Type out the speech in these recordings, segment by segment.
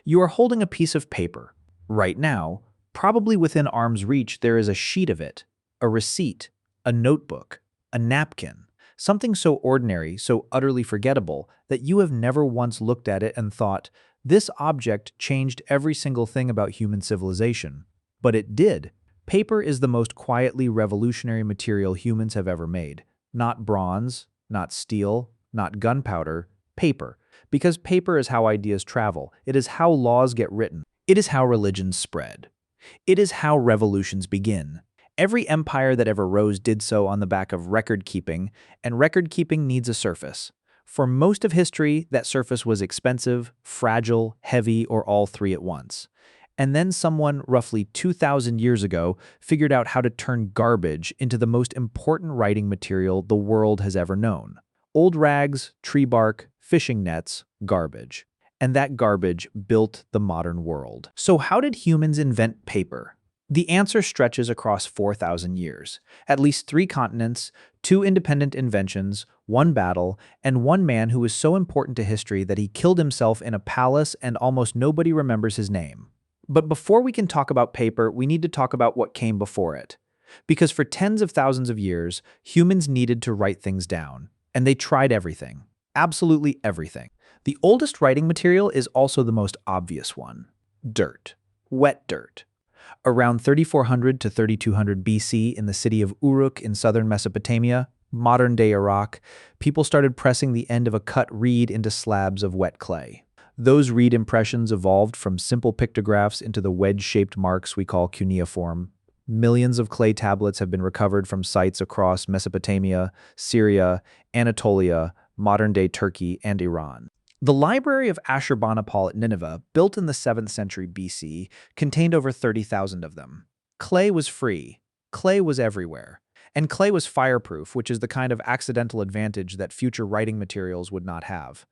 You are holding a piece of paper. Right now, probably within arm's reach, there is a sheet of it, a receipt, a notebook, a napkin, something so ordinary, so utterly forgettable that you have never once looked at it and thought, this object changed every single thing about human civilization. But it did. Paper is the most quietly revolutionary material humans have ever made. Not bronze, not steel, not gunpowder, paper. Because paper is how ideas travel. It is how laws get written. It is how religions spread. It is how revolutions begin. Every empire that ever rose did so on the back of record-keeping, and record-keeping needs a surface. For most of history, that surface was expensive, fragile, heavy, or all three at once. And then someone, roughly 2,000 years ago, figured out how to turn garbage into the most important writing material the world has ever known. Old rags, tree bark, fishing nets, garbage. And that garbage built the modern world. So how did humans invent paper? The answer stretches across 4,000 years. At least 3 continents, 2 independent inventions, 1 battle, and 1 man who was so important to history that he killed himself in a palace and almost nobody remembers his name. But before we can talk about paper, we need to talk about what came before it. Because for tens of thousands of years, humans needed to write things down. And they tried everything. Absolutely everything. The oldest writing material is also the most obvious one. Dirt. Wet dirt. Around 3400 to 3200 BC in the city of Uruk in southern Mesopotamia, modern-day Iraq, people started pressing the end of a cut reed into slabs of wet clay. Those reed impressions evolved from simple pictographs into the wedge-shaped marks we call cuneiform. Millions of clay tablets have been recovered from sites across Mesopotamia, Syria, Anatolia, modern-day Turkey, and Iran. The library of Ashurbanipal at Nineveh, built in the 7th century BC, contained over 30,000 of them. Clay was free. Clay was everywhere. And clay was fireproof, which is the kind of accidental advantage that future writing materials would not have.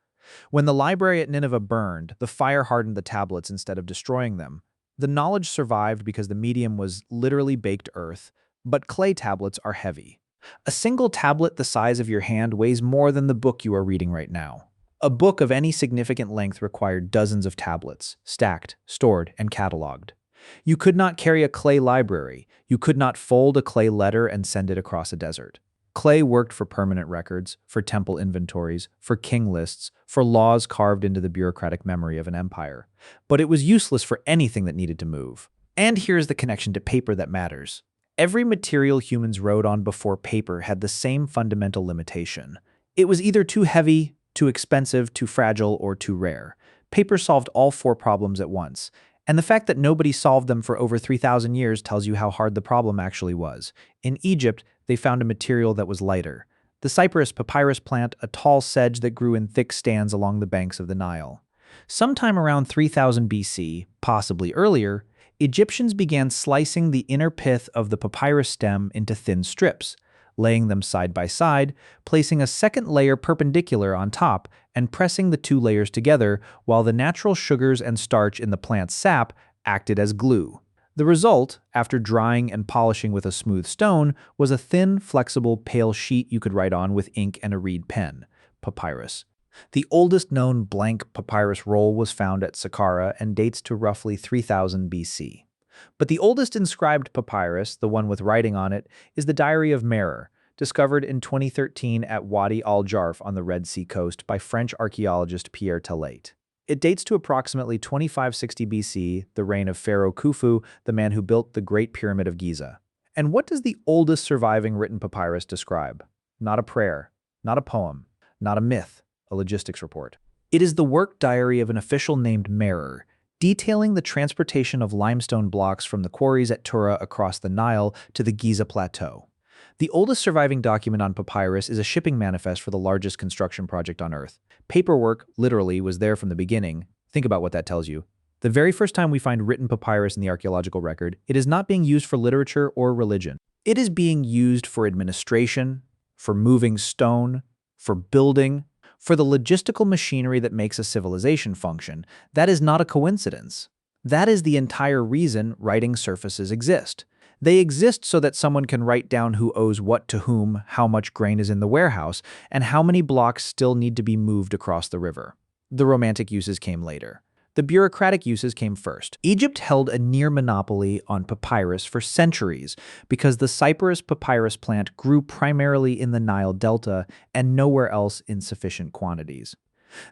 When the library at Nineveh burned, the fire hardened the tablets instead of destroying them. The knowledge survived because the medium was literally baked earth, but clay tablets are heavy. A single tablet the size of your hand weighs more than the book you are reading right now. A book of any significant length required dozens of tablets, stacked, stored, and cataloged. You could not carry a clay library. You could not fold a clay letter and send it across a desert. Clay worked for permanent records, for temple inventories, for king lists, for laws carved into the bureaucratic memory of an empire. But it was useless for anything that needed to move. And here's the connection to paper that matters. Every material humans wrote on before paper had the same fundamental limitation. It was either too heavy, too expensive, too fragile, or too rare. Paper solved all 4 problems at once. And the fact that nobody solved them for over 3,000 years tells you how hard the problem actually was. In Egypt, they found a material that was lighter. The cypress papyrus plant, a tall sedge that grew in thick stands along the banks of the Nile. Sometime around 3000 BC, possibly earlier, Egyptians began slicing the inner pith of the papyrus stem into thin strips, laying them side by side, placing a second layer perpendicular on top, and pressing the 2 layers together while the natural sugars and starch in the plant's sap acted as glue. The result, after drying and polishing with a smooth stone, was a thin, flexible, pale sheet you could write on with ink and a reed pen, papyrus. The oldest known blank papyrus roll was found at Saqqara and dates to roughly 3000 BC. But the oldest inscribed papyrus, the one with writing on it, is the Diary of Merer, discovered in 2013 at Wadi al-Jarf on the Red Sea coast by French archaeologist Pierre Taillate. It dates to approximately 2560 BC, the reign of Pharaoh Khufu, the man who built the Great Pyramid of Giza. And what does the oldest surviving written papyrus describe? Not a prayer, not a poem, not a myth, a logistics report. It is the work diary of an official named Merer, detailing the transportation of limestone blocks from the quarries at Tura across the Nile to the Giza Plateau. The oldest surviving document on papyrus is a shipping manifest for the largest construction project on Earth. Paperwork, literally, was there from the beginning. Think about what that tells you. The very first time we find written papyrus in the archaeological record, it is not being used for literature or religion. It is being used for administration, for moving stone, for building, for the logistical machinery that makes a civilization function. That is not a coincidence. That is the entire reason writing surfaces exist. They exist so that someone can write down who owes what to whom, how much grain is in the warehouse, and how many blocks still need to be moved across the river. The romantic uses came later. The bureaucratic uses came first. Egypt held a near monopoly on papyrus for centuries because the Cyprus papyrus plant grew primarily in the Nile Delta and nowhere else in sufficient quantities.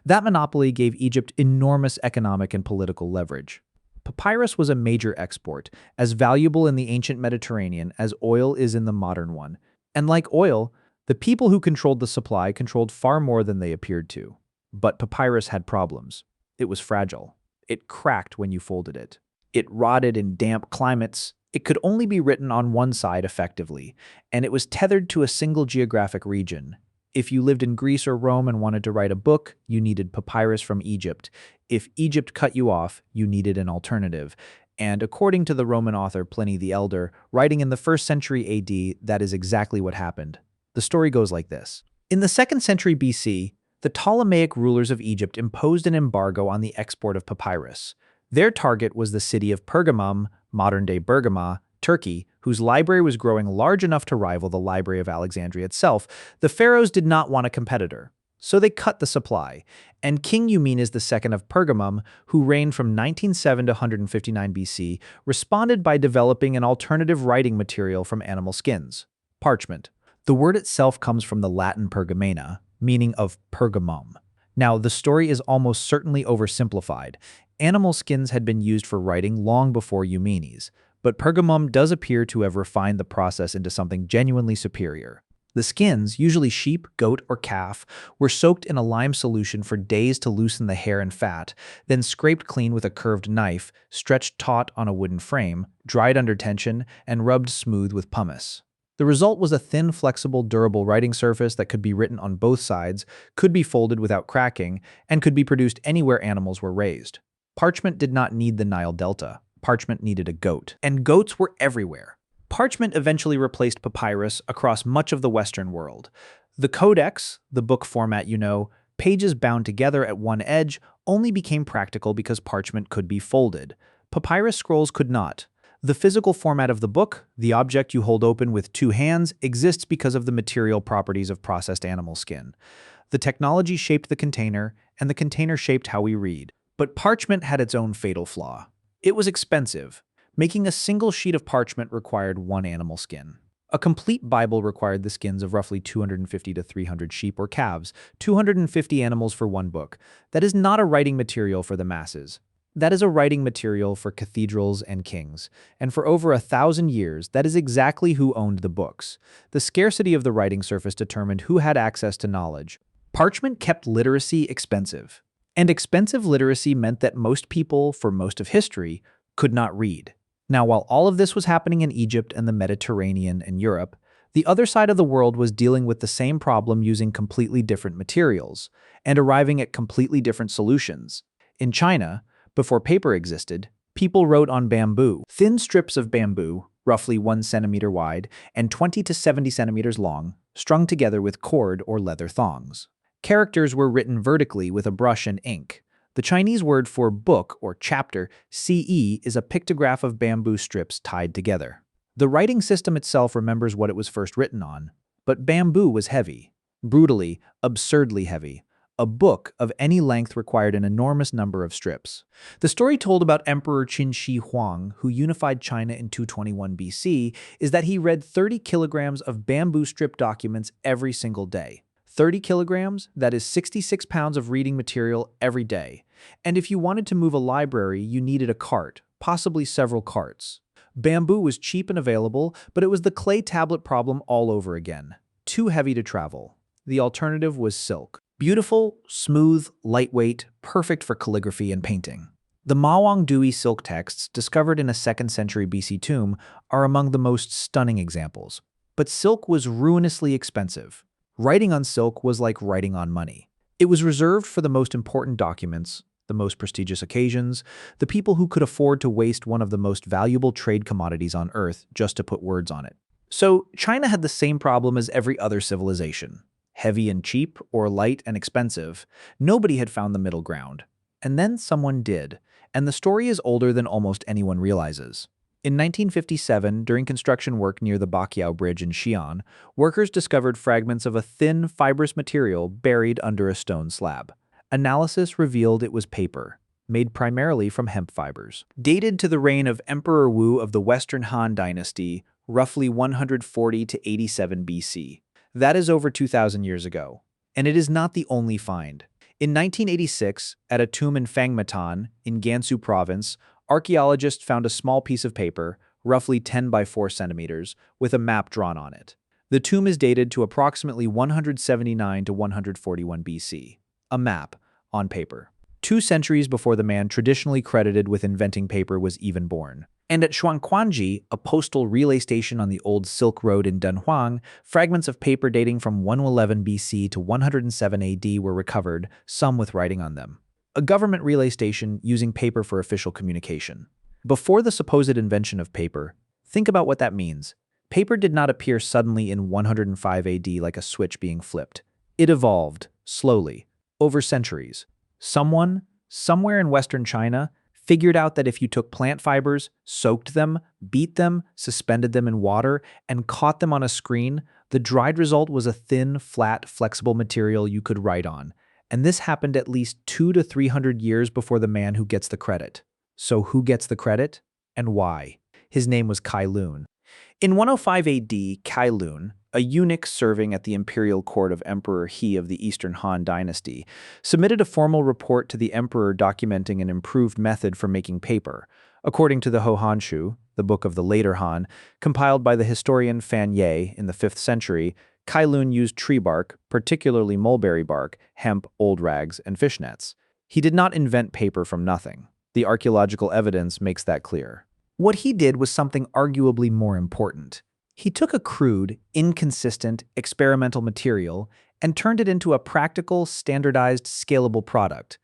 That monopoly gave Egypt enormous economic and political leverage. Papyrus was a major export, as valuable in the ancient Mediterranean as oil is in the modern one. And like oil, the people who controlled the supply controlled far more than they appeared to. But papyrus had problems. It was fragile. It cracked when you folded it. It rotted in damp climates. It could only be written on one side effectively, and it was tethered to a single geographic region. If you lived in Greece or Rome and wanted to write a book, you needed papyrus from Egypt. If Egypt cut you off, you needed an alternative. And according to the Roman author Pliny the Elder, writing in the 1st century AD, that is exactly what happened. The story goes like this. In the 2nd century BC, the Ptolemaic rulers of Egypt imposed an embargo on the export of papyrus. Their target was the city of Pergamum, modern-day Bergama, Turkey, whose library was growing large enough to rival the Library of Alexandria itself. The pharaohs did not want a competitor, so they cut the supply, and King Eumenes II of Pergamum, who reigned from 1907 to 159 BC, responded by developing an alternative writing material from animal skins, parchment. The word itself comes from the Latin pergamena, meaning of Pergamum. Now, the story is almost certainly oversimplified. Animal skins had been used for writing long before Eumenes, but Pergamum does appear to have refined the process into something genuinely superior. The skins, usually sheep, goat, or calf, were soaked in a lime solution for days to loosen the hair and fat, then scraped clean with a curved knife, stretched taut on a wooden frame, dried under tension, and rubbed smooth with pumice. The result was a thin, flexible, durable writing surface that could be written on both sides, could be folded without cracking, and could be produced anywhere animals were raised. Parchment did not need the Nile Delta. Parchment needed a goat. And goats were everywhere. Parchment eventually replaced papyrus across much of the Western world. The codex, the book format you know, pages bound together at one edge, only became practical because parchment could be folded. Papyrus scrolls could not. The physical format of the book, the object you hold open with two hands, exists because of the material properties of processed animal skin. The technology shaped the container, and the container shaped how we read. But parchment had its own fatal flaw. It was expensive. Making a single sheet of parchment required one animal skin. A complete Bible required the skins of roughly 250 to 300 sheep or calves, 250 animals for one book. That is not a writing material for the masses. That is a writing material for cathedrals and kings, and for over 1,000 years, that is exactly who owned the books. The scarcity of the writing surface determined who had access to knowledge. Parchment kept literacy expensive, and expensive literacy meant that most people, for most of history, could not read. Now, while all of this was happening in Egypt and the Mediterranean and Europe, the other side of the world was dealing with the same problem using completely different materials, and arriving at completely different solutions. In China, before paper existed, people wrote on bamboo. Thin strips of bamboo, roughly 1 centimeter wide and 20 to 70 centimeters long, strung together with cord or leather thongs. Characters were written vertically with a brush and ink. The Chinese word for book or chapter, CE, is a pictograph of bamboo strips tied together. The writing system itself remembers what it was first written on, but bamboo was heavy, brutally, absurdly heavy. A book of any length required an enormous number of strips. The story told about Emperor Qin Shi Huang, who unified China in 221 BC, is that he read 30 kilograms of bamboo strip documents every single day. 30 kilograms, that is 66 pounds of reading material every day. And if you wanted to move a library, you needed a cart, possibly several carts. Bamboo was cheap and available, but it was the clay tablet problem all over again. Too heavy to travel. The alternative was silk. Beautiful, smooth, lightweight, perfect for calligraphy and painting. The Mawangdui silk texts, discovered in a 2nd century BC tomb, are among the most stunning examples. But silk was ruinously expensive. Writing on silk was like writing on money. It was reserved for the most important documents, the most prestigious occasions, the people who could afford to waste one of the most valuable trade commodities on earth just to put words on it. So China had the same problem as every other civilization. Heavy and cheap, or light and expensive. Nobody had found the middle ground. And then someone did, and the story is older than almost anyone realizes. In 1957, during construction work near the Baqiao Bridge in Xi'an, workers discovered fragments of a thin, fibrous material buried under a stone slab. Analysis revealed it was paper. made primarily from hemp fibers. Dated to the reign of Emperor Wu of the Western Han Dynasty, roughly 140 to 87 BC. That is over 2,000 years ago. And it is not the only find. In 1986, at a tomb in Fangmatan, in Gansu province, archaeologists found a small piece of paper, roughly 10 by 4 centimeters, with a map drawn on it. The tomb is dated to approximately 179 to 141 BC. A map, on paper. 2 centuries before the man traditionally credited with inventing paper was even born. And at Shuangquanji, a postal relay station on the old Silk Road in Dunhuang, fragments of paper dating from 111 BC to 107 AD were recovered, some with writing on them. A government relay station using paper for official communication. Before the supposed invention of paper, think about what that means. Paper did not appear suddenly in 105 AD like a switch being flipped. It evolved, slowly, over centuries. Someone, somewhere in Western China, figured out that if you took plant fibers, soaked them, beat them, suspended them in water, and caught them on a screen, the dried result was a thin, flat, flexible material you could write on. And this happened at least 200 to 300 years before the man who gets the credit. So who gets the credit? And why? His name was Cai Lun. In 105 AD, Cai Lun, a eunuch serving at the imperial court of Emperor He of the Eastern Han Dynasty, submitted a formal report to the emperor documenting an improved method for making paper. According to the Hohanshu, the book of the later Han, compiled by the historian Fan Ye in the 5th century, Cai Lun used tree bark, particularly mulberry bark, hemp, old rags, and fishnets. He did not invent paper from nothing. The archaeological evidence makes that clear. What he did was something arguably more important. He took a crude, inconsistent, experimental material and turned it into a practical, standardized, scalable product.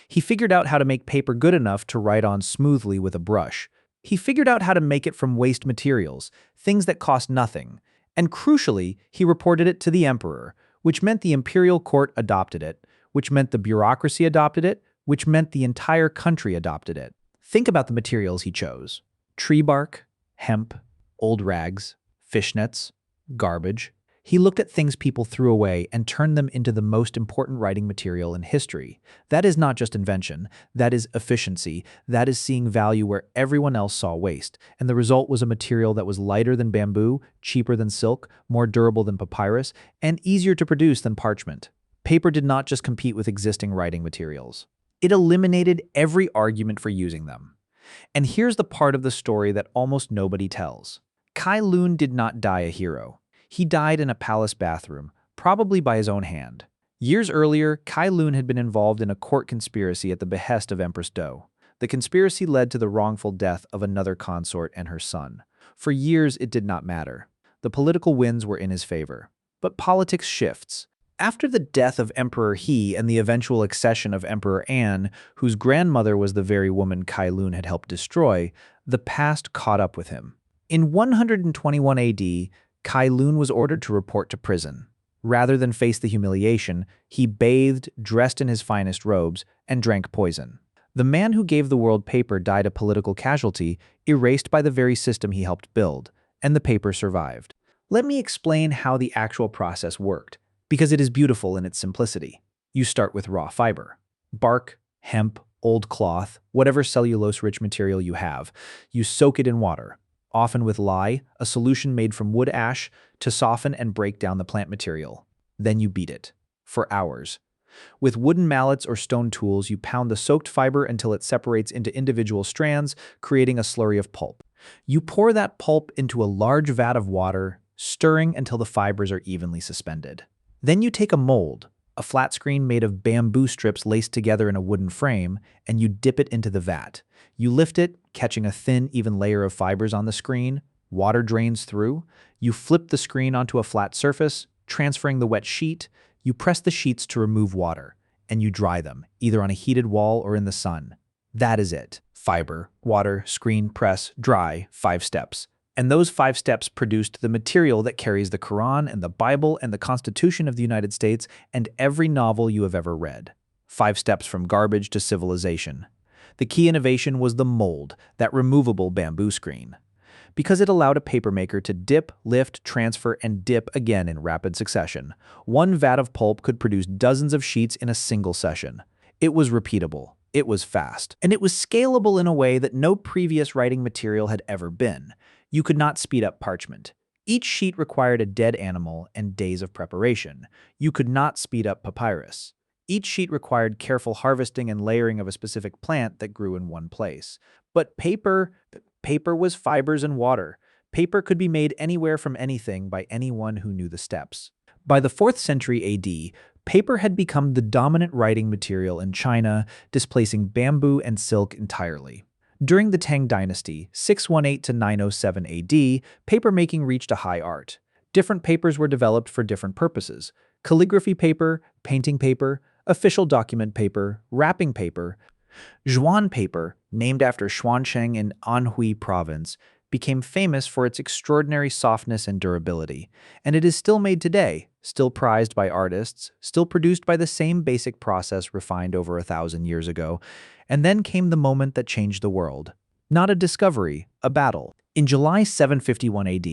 He figured out how to make paper good enough to write on smoothly with a brush. He figured out how to make it from waste materials, things that cost nothing. And crucially, he reported it to the emperor, which meant the imperial court adopted it, which meant the bureaucracy adopted it, which meant the entire country adopted it. Think about the materials he chose. Tree bark, hemp, old rags, fishnets, garbage. He looked at things people threw away and turned them into the most important writing material in history. That is not just invention, that is efficiency, that is seeing value where everyone else saw waste. And the result was a material that was lighter than bamboo, cheaper than silk, more durable than papyrus, and easier to produce than parchment. Paper did not just compete with existing writing materials. It eliminated every argument for using them. And here's the part of the story that almost nobody tells. Cai Lun did not die a hero. He died in a palace bathroom, probably by his own hand. Years earlier, Cai Lun had been involved in a court conspiracy at the behest of Empress Do. The conspiracy led to the wrongful death of another consort and her son. For years, it did not matter. The political winds were in his favor. But politics shifts. After the death of Emperor He and the eventual accession of Emperor An, whose grandmother was the very woman Cai Lun had helped destroy, the past caught up with him. In 121 AD, Cai Lun was ordered to report to prison. Rather than face the humiliation, he bathed, dressed in his finest robes, and drank poison. The man who gave the world paper died a political casualty, erased by the very system he helped build, and the paper survived. Let me explain how the actual process worked, because it is beautiful in its simplicity. You start with raw fiber. Bark, hemp, old cloth, whatever cellulose-rich material you have. You soak it in water, often with lye, a solution made from wood ash, to soften and break down the plant material. Then you beat it. For hours. With wooden mallets or stone tools, you pound the soaked fiber until it separates into individual strands, creating a slurry of pulp. You pour that pulp into a large vat of water, stirring until the fibers are evenly suspended. Then you take a mold, a flat screen made of bamboo strips laced together in a wooden frame, and you dip it into the vat. You lift it, catching a thin, even layer of fibers on the screen. Water drains through. You flip the screen onto a flat surface, transferring the wet sheet. You press the sheets to remove water, and you dry them, either on a heated wall or in the sun. That is it. Fiber, water, screen, press, dry, 5 steps. And those 5 steps produced the material that carries the Quran and the Bible and the Constitution of the United States and every novel you have ever read. 5 steps from garbage to civilization. The key innovation was the mold, that removable bamboo screen. Because it allowed a papermaker to dip, lift, transfer, and dip again in rapid succession. One vat of pulp could produce dozens of sheets in a single session. It was repeatable. It was fast, and it was scalable in a way that no previous writing material had ever been. You could not speed up parchment. Each sheet required a dead animal and days of preparation. You could not speed up papyrus. Each sheet required careful harvesting and layering of a specific plant that grew in one place. But paper was fibers and water. Paper could be made anywhere from anything by anyone who knew the steps. By the 4th century AD, paper had become the dominant writing material in China, displacing bamboo and silk entirely. During the Tang Dynasty, 618 to 907 AD, papermaking reached a high art. Different papers were developed for different purposes: calligraphy paper, painting paper, official document paper, wrapping paper. Zhuan paper, named after Xuancheng in Anhui province, became famous for its extraordinary softness and durability, and it is still made today, still prized by artists, still produced by the same basic process refined over 1,000 years ago. And then came the moment that changed the world. Not a discovery, a battle. In July 751 AD,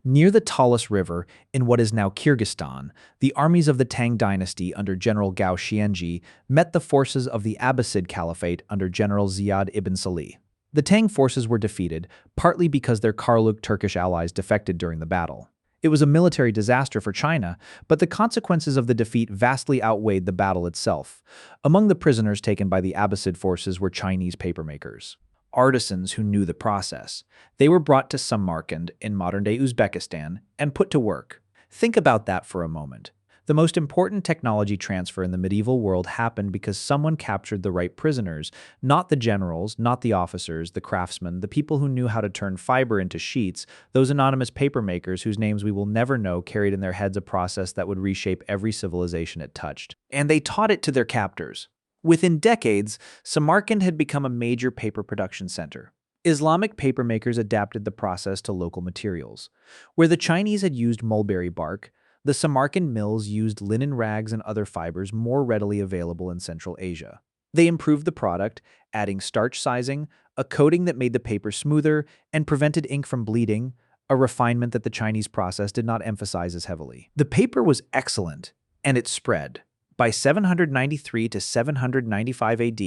near the Talas River in what is now Kyrgyzstan, the armies of the Tang Dynasty under General Gao Xianji met the forces of the Abbasid Caliphate under General Ziyad ibn Salih. The Tang forces were defeated, partly because their Karluk Turkish allies defected during the battle. It was a military disaster for China, but the consequences of the defeat vastly outweighed the battle itself. Among the prisoners taken by the Abbasid forces were Chinese papermakers, artisans who knew the process. They were brought to Samarkand in modern-day Uzbekistan and put to work. Think about that for a moment. The most important technology transfer in the medieval world happened because someone captured the right prisoners, not the generals, not the officers, the craftsmen, the people who knew how to turn fiber into sheets, those anonymous papermakers whose names we will never know carried in their heads a process that would reshape every civilization it touched. And they taught it to their captors. Within decades, Samarkand had become a major paper production center. Islamic papermakers adapted the process to local materials. Where the Chinese had used mulberry bark, the Samarkand mills used linen rags and other fibers more readily available in Central Asia. They improved the product, adding starch sizing, a coating that made the paper smoother and prevented ink from bleeding, a refinement that the Chinese process did not emphasize as heavily. The paper was excellent, and it spread. By 793 to 795 AD,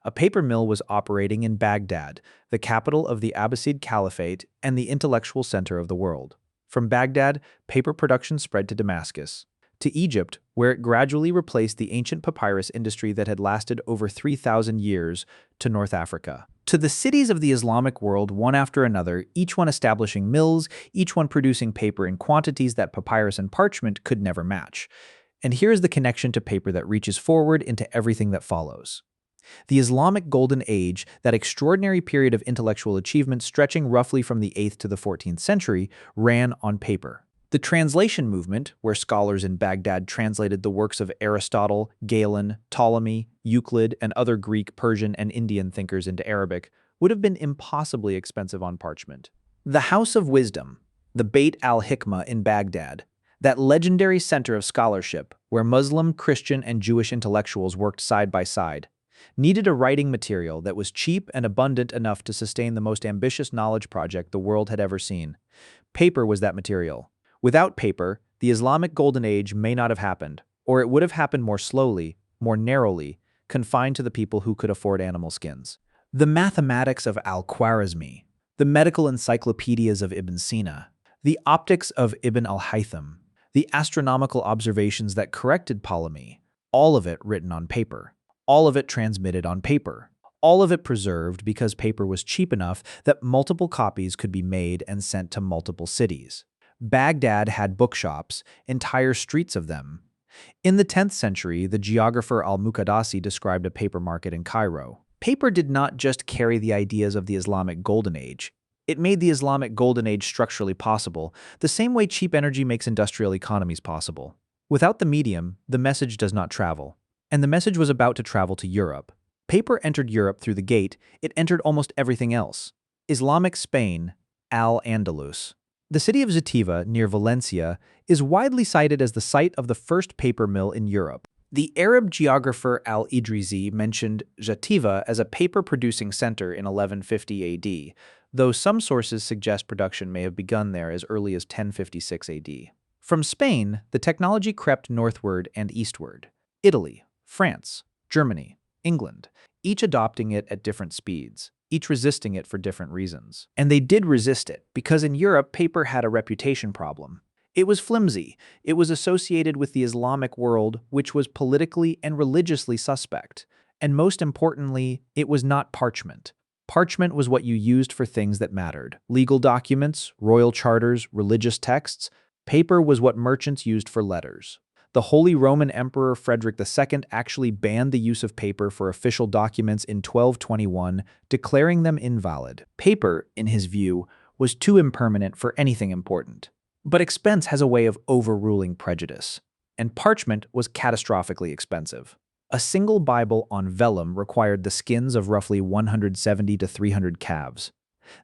a paper mill was operating in Baghdad, the capital of the Abbasid Caliphate and the intellectual center of the world. From Baghdad, paper production spread to Damascus, to Egypt, where it gradually replaced the ancient papyrus industry that had lasted over 3,000 years, to North Africa. To the cities of the Islamic world, one after another, each one establishing mills, each one producing paper in quantities that papyrus and parchment could never match. And here is the connection to paper that reaches forward into everything that follows. The Islamic Golden Age, that extraordinary period of intellectual achievement stretching roughly from the 8th to the 14th century, ran on paper. The translation movement, where scholars in Baghdad translated the works of Aristotle, Galen, Ptolemy, Euclid, and other Greek, Persian, and Indian thinkers into Arabic, would have been impossibly expensive on parchment. The House of Wisdom, the Beit al-Hikmah in Baghdad, that legendary center of scholarship where Muslim, Christian, and Jewish intellectuals worked side by side, needed a writing material that was cheap and abundant enough to sustain the most ambitious knowledge project the world had ever seen. Paper was that material. Without paper, the Islamic Golden Age may not have happened, or it would have happened more slowly, more narrowly, confined to the people who could afford animal skins. The mathematics of al-Khwarizmi, the medical encyclopedias of Ibn Sina, the optics of Ibn al-Haytham, the astronomical observations that corrected Ptolemy, all of it written on paper. All of it transmitted on paper. All of it preserved because paper was cheap enough that multiple copies could be made and sent to multiple cities. Baghdad had bookshops, entire streets of them. In the 10th century, the geographer al-Muqaddasi described a paper market in Cairo. Paper did not just carry the ideas of the Islamic Golden Age. It made the Islamic Golden Age structurally possible, the same way cheap energy makes industrial economies possible. Without the medium, the message does not travel. And the message was about to travel to Europe. Paper entered Europe through the gate, it entered almost everything else. Islamic Spain, Al-Andalus. The city of Zativa, near Valencia, is widely cited as the site of the first paper mill in Europe. The Arab geographer Al-Idrisi mentioned Zativa as a paper-producing center in 1150 AD, though some sources suggest production may have begun there as early as 1056 AD. From Spain, the technology crept northward and eastward. Italy, France, Germany, England, each adopting it at different speeds, each resisting it for different reasons. And they did resist it, because in Europe, paper had a reputation problem. It was flimsy. It was associated with the Islamic world, which was politically and religiously suspect. And most importantly, it was not parchment. Parchment was what you used for things that mattered. Legal documents, royal charters, religious texts. Paper was what merchants used for letters. The Holy Roman Emperor Frederick II actually banned the use of paper for official documents in 1221, declaring them invalid. Paper, in his view, was too impermanent for anything important. But expense has a way of overruling prejudice, and parchment was catastrophically expensive. A single Bible on vellum required the skins of roughly 170 to 300 calves.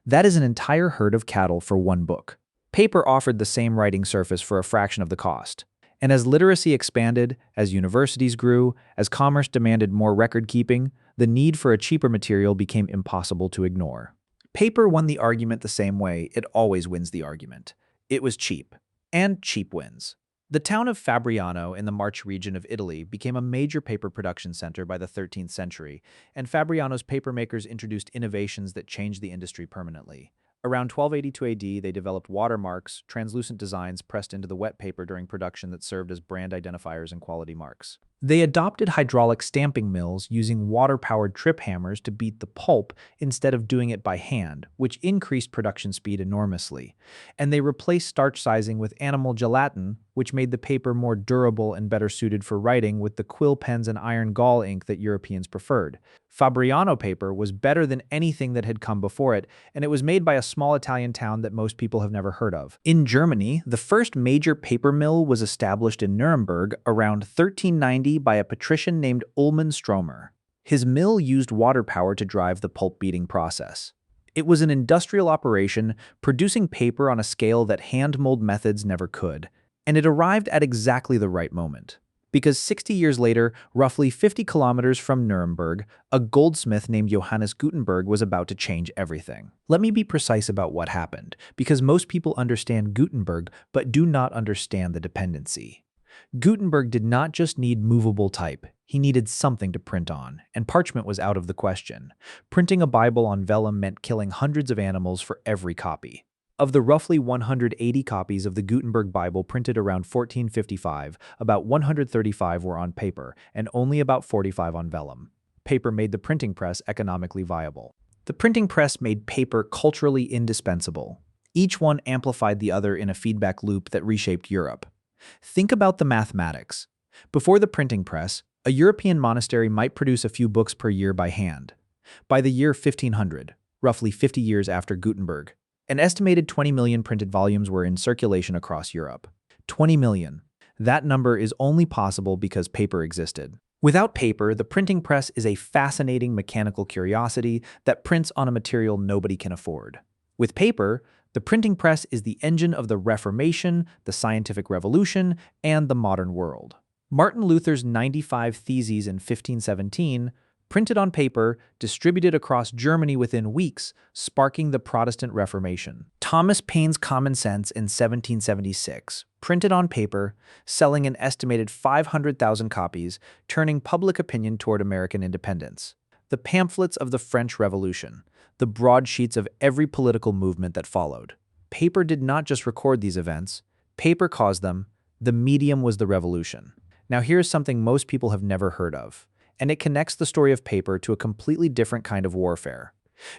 That is an entire herd of cattle for one book. Paper offered the same writing surface for a fraction of the cost. And as literacy expanded, as universities grew, as commerce demanded more record-keeping, the need for a cheaper material became impossible to ignore. Paper won the argument the same way it always wins the argument. It was cheap, and cheap wins. The town of Fabriano in the Marche region of Italy became a major paper production center by the 13th century, and Fabriano's papermakers introduced innovations that changed the industry permanently. Around 1282 AD, they developed watermarks, translucent designs pressed into the wet paper during production that served as brand identifiers and quality marks. They adopted hydraulic stamping mills using water-powered trip hammers to beat the pulp instead of doing it by hand, which increased production speed enormously. And they replaced starch sizing with animal gelatin, which made the paper more durable and better suited for writing with the quill pens and iron gall ink that Europeans preferred. Fabriano paper was better than anything that had come before it, and it was made by a small Italian town that most people have never heard of. In Germany, the first major paper mill was established in Nuremberg around 1390 by a patrician named Ullmann Stromer. His mill used water power to drive the pulp beating process. It was an industrial operation producing paper on a scale that hand-mold methods never could, and it arrived at exactly the right moment. Because 60 years later, roughly 50 kilometers from Nuremberg, a goldsmith named Johannes Gutenberg was about to change everything. Let me be precise about what happened, because most people understand Gutenberg but do not understand the dependency. Gutenberg did not just need movable type, he needed something to print on, and parchment was out of the question. Printing a Bible on vellum meant killing hundreds of animals for every copy. Of the roughly 180 copies of the Gutenberg Bible printed around 1455, about 135 were on paper, and only about 45 on vellum. Paper made the printing press economically viable. The printing press made paper culturally indispensable. Each one amplified the other in a feedback loop that reshaped Europe. Think about the mathematics. Before the printing press, a European monastery might produce a few books per year by hand. By the year 1500, roughly 50 years after Gutenberg, an estimated 20 million printed volumes were in circulation across Europe. 20 million. That number is only possible because paper existed. Without paper, the printing press is a fascinating mechanical curiosity that prints on a material nobody can afford. With paper, the printing press is the engine of the Reformation, the scientific revolution, and the modern world. Martin Luther's 95 Theses in 1517, printed on paper, distributed across Germany within weeks, sparking the Protestant Reformation. Thomas Paine's Common Sense in 1776, printed on paper, selling an estimated 500,000 copies, turning public opinion toward American independence. The pamphlets of the French Revolution, the broadsheets of every political movement that followed. Paper did not just record these events, paper caused them. The medium was the revolution. Now here's something most people have never heard of, and it connects the story of paper to a completely different kind of warfare.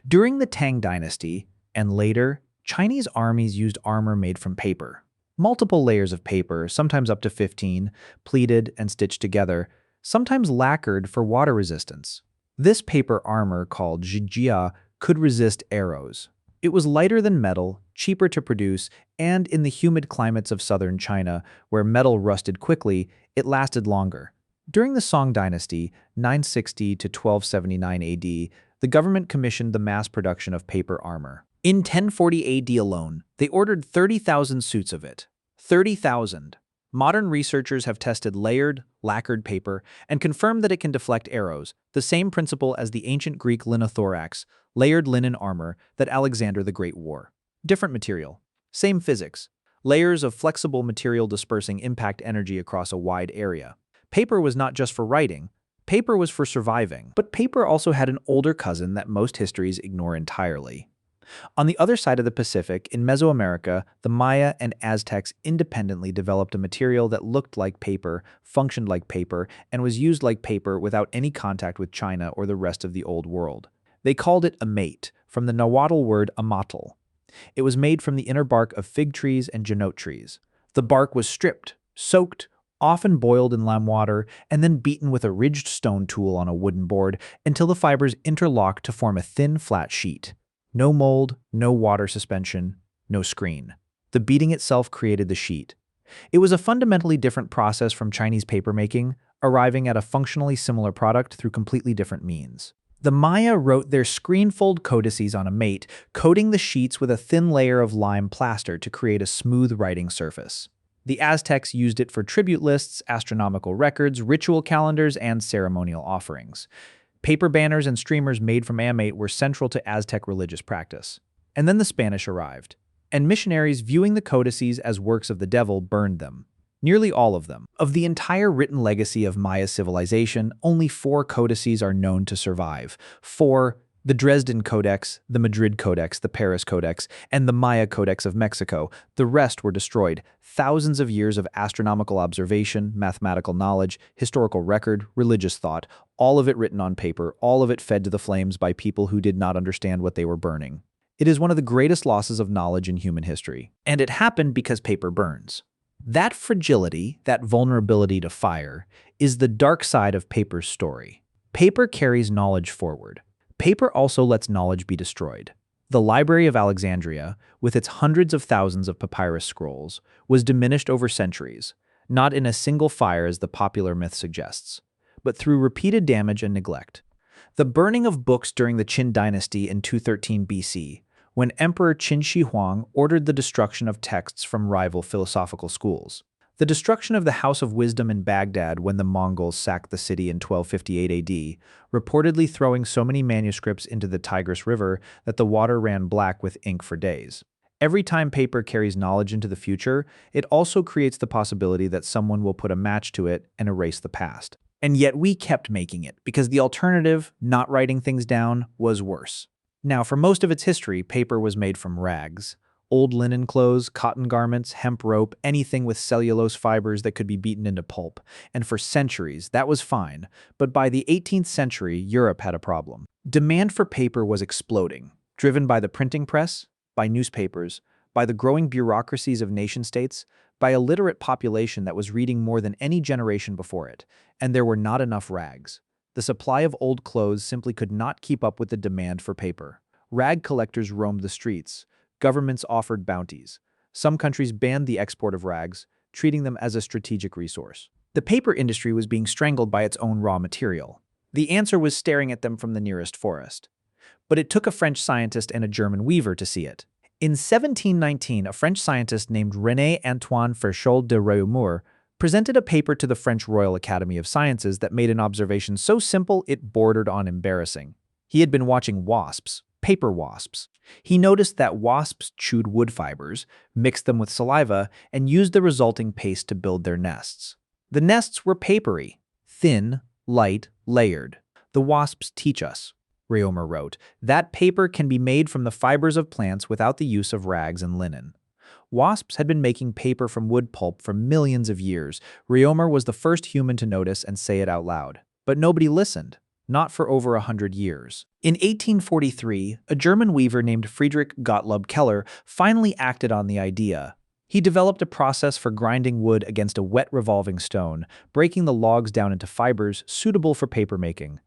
During the Tang Dynasty, and later, Chinese armies used armor made from paper. Multiple layers of paper, sometimes up to 15, pleated and stitched together, sometimes lacquered for water resistance. This paper armor, called zhijia, could resist arrows. It was lighter than metal, cheaper to produce, and in the humid climates of southern China, where metal rusted quickly, it lasted longer. During the Song Dynasty, 960 to 1279 AD, the government commissioned the mass production of paper armor. In 1040 AD alone, they ordered 30,000 suits of it. 30,000. Modern researchers have tested layered, lacquered paper and confirmed that it can deflect arrows, the same principle as the ancient Greek linothorax, layered linen armor that Alexander the Great wore. Different material. Same physics. Layers of flexible material dispersing impact energy across a wide area. Paper was not just for writing. Paper was for surviving, but paper also had an older cousin that most histories ignore entirely. On the other side of the Pacific, in Mesoamerica, the Maya and Aztecs independently developed a material that looked like paper, functioned like paper, and was used like paper without any contact with China or the rest of the Old World. They called it amate, from the Nahuatl word amatl. It was made from the inner bark of fig trees and jonote trees. The bark was stripped, soaked, often boiled in lime water, and then beaten with a ridged stone tool on a wooden board until the fibers interlocked to form a thin, flat sheet. No mold, no water suspension, no screen. The beating itself created the sheet. It was a fundamentally different process from Chinese papermaking, arriving at a functionally similar product through completely different means. The Maya wrote their screenfold codices on amate, coating the sheets with a thin layer of lime plaster to create a smooth writing surface. The Aztecs used it for tribute lists, astronomical records, ritual calendars, and ceremonial offerings. Paper banners and streamers made from amate were central to Aztec religious practice. And then the Spanish arrived, and missionaries viewing the codices as works of the devil burned them. Nearly all of them. Of the entire written legacy of Maya civilization, only 4 codices are known to survive. 4: the Dresden Codex, the Madrid Codex, the Paris Codex, and the Maya Codex of Mexico. The rest were destroyed. Thousands of years of astronomical observation, mathematical knowledge, historical record, religious thought, all of it written on paper, all of it fed to the flames by people who did not understand what they were burning. It is one of the greatest losses of knowledge in human history. And it happened because paper burns. That fragility, that vulnerability to fire, is the dark side of paper's story. Paper carries knowledge forward. Paper also lets knowledge be destroyed. The Library of Alexandria, with its hundreds of thousands of papyrus scrolls, was diminished over centuries, not in a single fire as the popular myth suggests, but through repeated damage and neglect. The burning of books during the Qin dynasty in 213 BC, when Emperor Qin Shi Huang ordered the destruction of texts from rival philosophical schools. The destruction of the House of Wisdom in Baghdad when the Mongols sacked the city in 1258 AD, reportedly throwing so many manuscripts into the Tigris River that the water ran black with ink for days. Every time paper carries knowledge into the future, it also creates the possibility that someone will put a match to it and erase the past. And yet we kept making it, because the alternative, not writing things down, was worse. Now, for most of its history, paper was made from rags. Old linen clothes, cotton garments, hemp rope, anything with cellulose fibers that could be beaten into pulp. And for centuries, that was fine. But by the 18th century, Europe had a problem. Demand for paper was exploding, driven by the printing press, by newspapers, by the growing bureaucracies of nation-states, by a literate population that was reading more than any generation before it, and there were not enough rags. The supply of old clothes simply could not keep up with the demand for paper. Rag collectors roamed the streets. Governments offered bounties. Some countries banned the export of rags, treating them as a strategic resource. The paper industry was being strangled by its own raw material. The answer was staring at them from the nearest forest. But it took a French scientist and a German weaver to see it. In 1719, a French scientist named René-Antoine Ferchaud de Réaumur presented a paper to the French Royal Academy of Sciences that made an observation so simple it bordered on embarrassing. He had been watching wasps, paper wasps. He noticed that wasps chewed wood fibers, mixed them with saliva, and used the resulting paste to build their nests. The nests were papery, thin, light, layered. The wasps teach us, Réaumur wrote, that paper can be made from the fibers of plants without the use of rags and linen. Wasps had been making paper from wood pulp for millions of years. Réaumur was the first human to notice and say it out loud. But nobody listened. Not for over 100 years. In 1843, a German weaver named Friedrich Gottlob Keller finally acted on the idea. He developed a process for grinding wood against a wet revolving stone, breaking the logs down into fibers suitable for papermaking.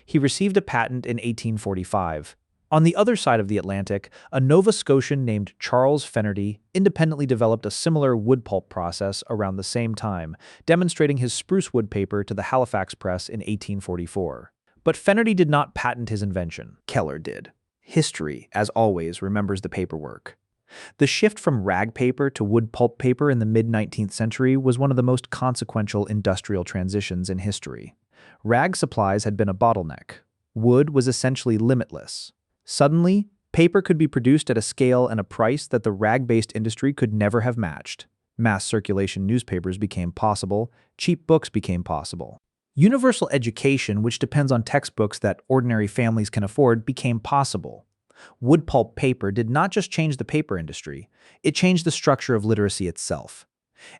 He received a patent in 1845. On the other side of the Atlantic, a Nova Scotian named Charles Fenerty independently developed a similar wood pulp process around the same time, demonstrating his spruce wood paper to the Halifax Press in 1844. But Fenerty did not patent his invention. Keller did. History, as always, remembers the paperwork. The shift from rag paper to wood pulp paper in the mid-19th century was one of the most consequential industrial transitions in history. Rag supplies had been a bottleneck. Wood was essentially limitless. Suddenly, paper could be produced at a scale and a price that the rag-based industry could never have matched. Mass circulation newspapers became possible. Cheap books became possible. Universal education, which depends on textbooks that ordinary families can afford, became possible. Wood pulp paper did not just change the paper industry, it changed the structure of literacy itself.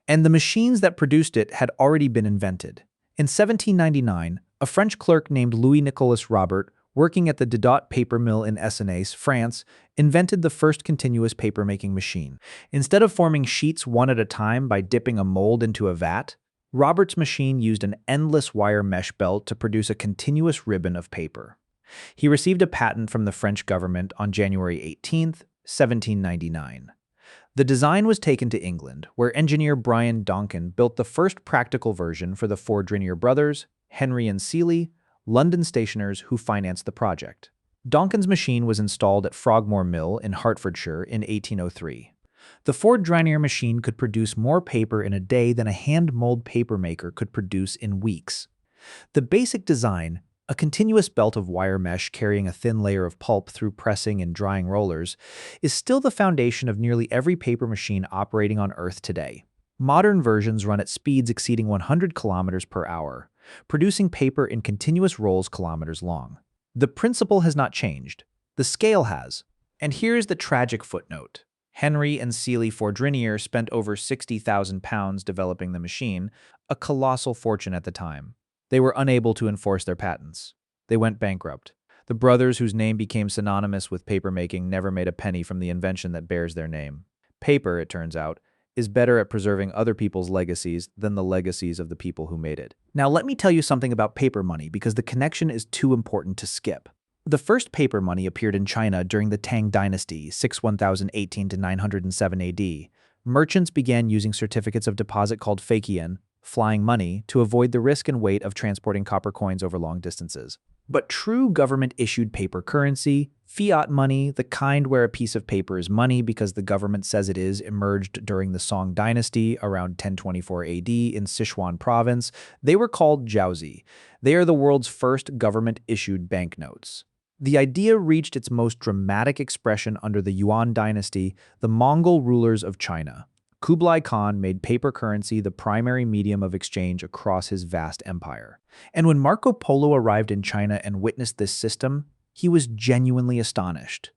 And the machines that produced it had already been invented. In 1799, a French clerk named Louis-Nicolas Robert, working at the Didot paper mill in Essenay, France, invented the first continuous papermaking machine. Instead of forming sheets one at a time by dipping a mold into a vat, Robert's machine used an endless wire mesh belt to produce a continuous ribbon of paper. He received a patent from the French government on January 18, 1799. The design was taken to England, where engineer Brian Donkin built the first practical version for the Fourdrinier brothers, Henry and Seeley, London stationers who financed the project. Donkin's machine was installed at Frogmore Mill in Hertfordshire in 1803. The Fourdrinier machine could produce more paper in a day than a hand-mold papermaker could produce in weeks. The basic design, a continuous belt of wire mesh carrying a thin layer of pulp through pressing and drying rollers, is still the foundation of nearly every paper machine operating on Earth today. Modern versions run at speeds exceeding 100 kilometers per hour, producing paper in continuous rolls kilometers long. The principle has not changed. The scale has. And here's the tragic footnote. Henry and Seeley Fourdrinier spent over £60,000 developing the machine, a colossal fortune at the time. They were unable to enforce their patents. They went bankrupt. The brothers, whose name became synonymous with papermaking, never made a penny from the invention that bears their name. Paper, it turns out, is better at preserving other people's legacies than the legacies of the people who made it. Now let me tell you something about paper money because the connection is too important to skip. The first paper money appeared in China during the Tang Dynasty, 1018 to 907 AD. Merchants began using certificates of deposit called faqian, flying money, to avoid the risk and weight of transporting copper coins over long distances. But true government-issued paper currency, fiat money, the kind where a piece of paper is money because the government says it is, emerged during the Song Dynasty around 1024 AD in Sichuan province. They were called jiaozi. They are the world's first government-issued banknotes. The idea reached its most dramatic expression under the Yuan dynasty, the Mongol rulers of China. Kublai Khan made paper currency the primary medium of exchange across his vast empire. And when Marco Polo arrived in China and witnessed this system, he was genuinely astonished.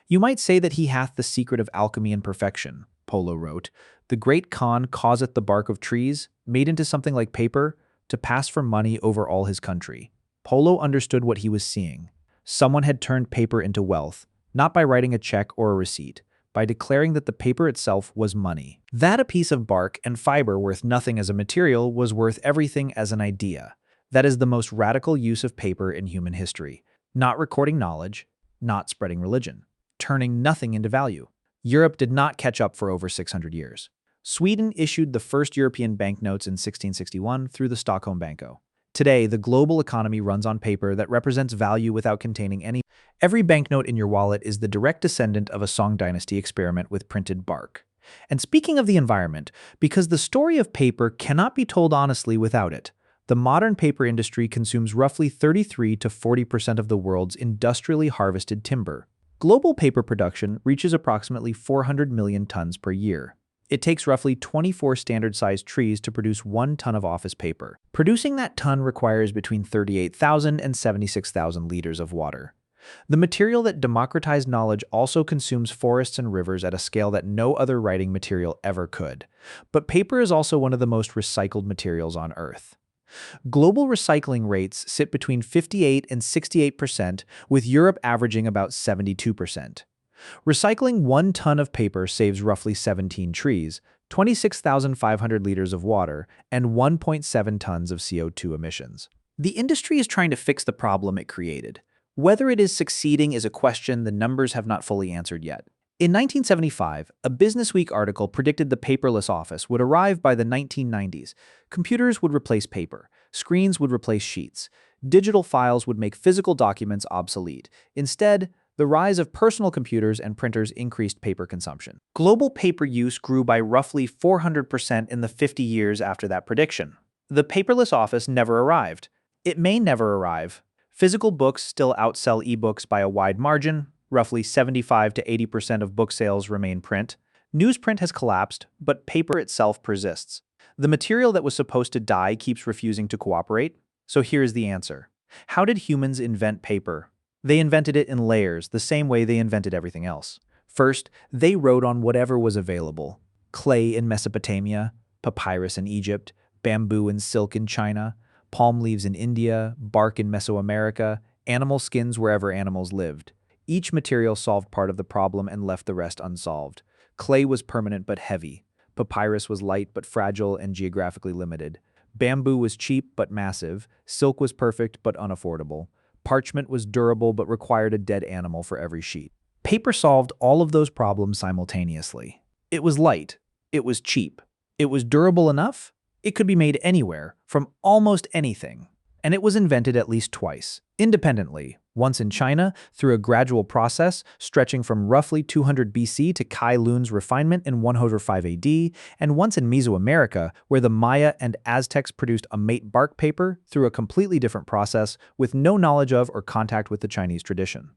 "You might say that he hath the secret of alchemy and perfection," Polo wrote. "The great Khan causeth the bark of trees, made into something like paper, to pass for money over all his country." Polo understood what he was seeing. Someone had turned paper into wealth, not by writing a check or a receipt, by declaring that the paper itself was money. That a piece of bark and fiber worth nothing as a material was worth everything as an idea. That is the most radical use of paper in human history. Not recording knowledge, not spreading religion, turning nothing into value. Europe did not catch up for over 600 years. Sweden issued the first European banknotes in 1661 through the Stockholm Banco. Today, the global economy runs on paper that represents value without containing any. Every banknote in your wallet is the direct descendant of a Song Dynasty experiment with printed bark. And speaking of the environment, because the story of paper cannot be told honestly without it, the modern paper industry consumes roughly 33 to 40% of the world's industrially harvested timber. Global paper production reaches approximately 400 million tons per year. It takes roughly 24 standard-sized trees to produce 1 ton of office paper. Producing that ton requires between 38,000 and 76,000 liters of water. The material that democratized knowledge also consumes forests and rivers at a scale that no other writing material ever could. But paper is also one of the most recycled materials on Earth. Global recycling rates sit between 58 and 68%, with Europe averaging about 72%. Recycling 1 ton of paper saves roughly 17 trees, 26,500 liters of water, and 1.7 tons of CO2 emissions. The industry is trying to fix the problem it created. Whether it is succeeding is a question the numbers have not fully answered yet. In 1975, a Businessweek article predicted the paperless office would arrive by the 1990s. Computers would replace paper. Screens would replace sheets. Digital files would make physical documents obsolete. Instead, the rise of personal computers and printers increased paper consumption. Global paper use grew by roughly 400% in the 50 years after that prediction. The paperless office never arrived. It may never arrive. Physical books still outsell ebooks by a wide margin. Roughly 75 to 80% of book sales remain print. Newsprint has collapsed, but paper itself persists. The material that was supposed to die keeps refusing to cooperate. So here's the answer. How did humans invent paper? They invented it in layers, the same way they invented everything else. First, they wrote on whatever was available. Clay in Mesopotamia, papyrus in Egypt, bamboo and silk in China, palm leaves in India, bark in Mesoamerica, animal skins wherever animals lived. Each material solved part of the problem and left the rest unsolved. Clay was permanent but heavy. Papyrus was light but fragile and geographically limited. Bamboo was cheap but massive. Silk was perfect but unaffordable. Parchment was durable but required a dead animal for every sheet. Paper solved all of those problems simultaneously. It was light. It was cheap. It was durable enough. It could be made anywhere, from almost anything. And it was invented at least twice, independently, once in China through a gradual process stretching from roughly 200 BC to Cai Lun's refinement in 105 AD, and once in Mesoamerica where the Maya and Aztecs produced amate bark paper through a completely different process with no knowledge of or contact with the Chinese tradition.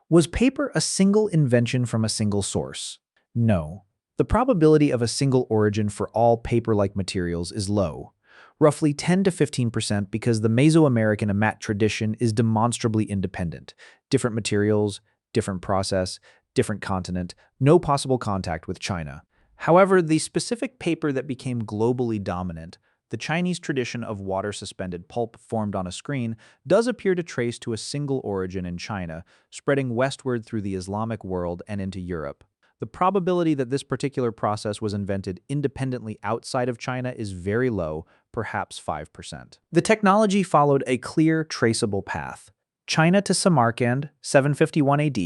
Was paper a single invention from a single source? No. The probability of a single origin for all paper-like materials is low. Roughly 10 to 15% because the Mesoamerican amate tradition is demonstrably independent. Different materials, different process, different continent, no possible contact with China. However, the specific paper that became globally dominant, the Chinese tradition of water-suspended pulp formed on a screen, does appear to trace to a single origin in China, spreading westward through the Islamic world and into Europe. The probability that this particular process was invented independently outside of China is very low, perhaps 5%. The technology followed a clear, traceable path. China to Samarkand, 751 AD,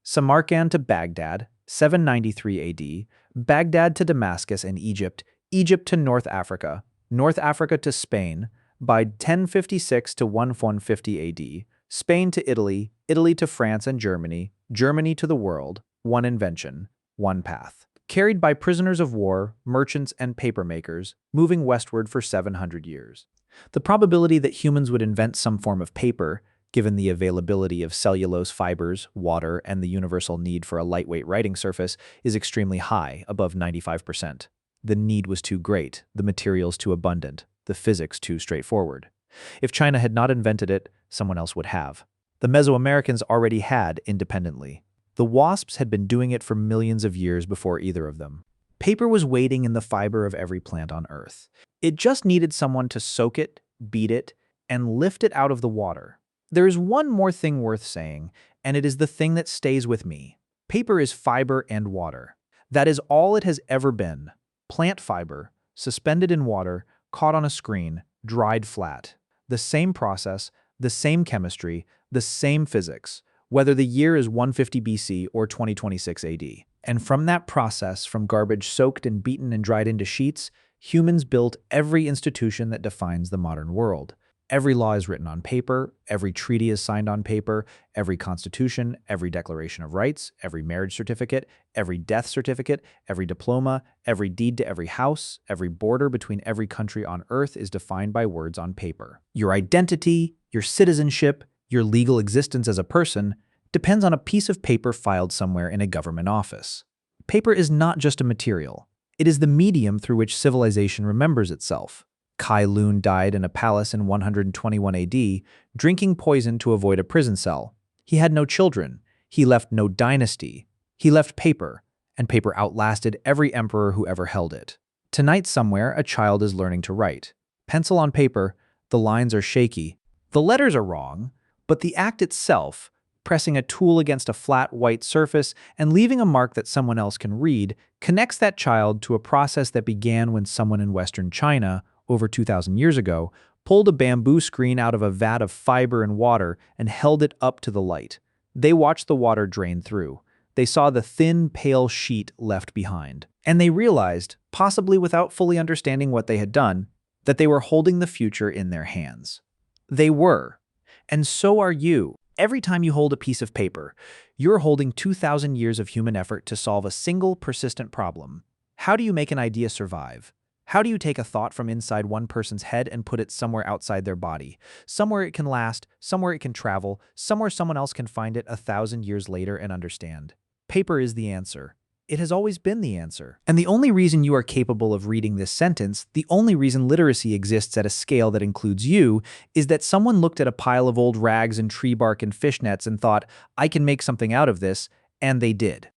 Samarkand to Baghdad, 793 AD, Baghdad to Damascus and Egypt, Egypt to North Africa to Spain, by 1056 to 1150 AD, Spain to Italy, Italy to France and Germany, Germany to the world, one invention, one path. Carried by prisoners of war, merchants, and papermakers, moving westward for 700 years. The probability that humans would invent some form of paper, given the availability of cellulose fibers, water, and the universal need for a lightweight writing surface, is extremely high, above 95%. The need was too great, the materials too abundant, the physics too straightforward. If China had not invented it, someone else would have. The Mesoamericans already had independently. The wasps had been doing it for millions of years before either of them. Paper was waiting in the fiber of every plant on Earth. It just needed someone to soak it, beat it, and lift it out of the water. There is one more thing worth saying, and it is the thing that stays with me. Paper is fiber and water. That is all it has ever been. Plant fiber, suspended in water, caught on a screen, dried flat. The same process, the same chemistry, the same physics, whether the year is 150 BC or 2026 AD. And from that process, from garbage soaked and beaten and dried into sheets, humans built every institution that defines the modern world. Every law is written on paper, every treaty is signed on paper, every constitution, every declaration of rights, every marriage certificate, every death certificate, every diploma, every deed to every house, every border between every country on earth is defined by words on paper. Your identity, your citizenship, your legal existence as a person depends on a piece of paper filed somewhere in a government office. Paper is not just a material. It is the medium through which civilization remembers itself. Cai Lun died in a palace in 121 AD, drinking poison to avoid a prison cell. He had no children. He left no dynasty. He left paper, and paper outlasted every emperor who ever held it. Tonight somewhere, a child is learning to write. Pencil on paper, the lines are shaky. The letters are wrong, but the act itself, pressing a tool against a flat white surface and leaving a mark that someone else can read, connects that child to a process that began when someone in Western China, over 2,000 years ago, pulled a bamboo screen out of a vat of fiber and water and held it up to the light. They watched the water drain through. They saw the thin, pale sheet left behind. And they realized, possibly without fully understanding what they had done, that they were holding the future in their hands. They were. And so are you. Every time you hold a piece of paper, you're holding 2,000 years of human effort to solve a single persistent problem. How do you make an idea survive? How do you take a thought from inside one person's head and put it somewhere outside their body? Somewhere it can last, somewhere it can travel, somewhere someone else can find it 1,000 years later and understand. Paper is the answer. It has always been the answer. And the only reason you are capable of reading this sentence, the only reason literacy exists at a scale that includes you, is that someone looked at a pile of old rags and tree bark and fishnets and thought, I can make something out of this, and they did.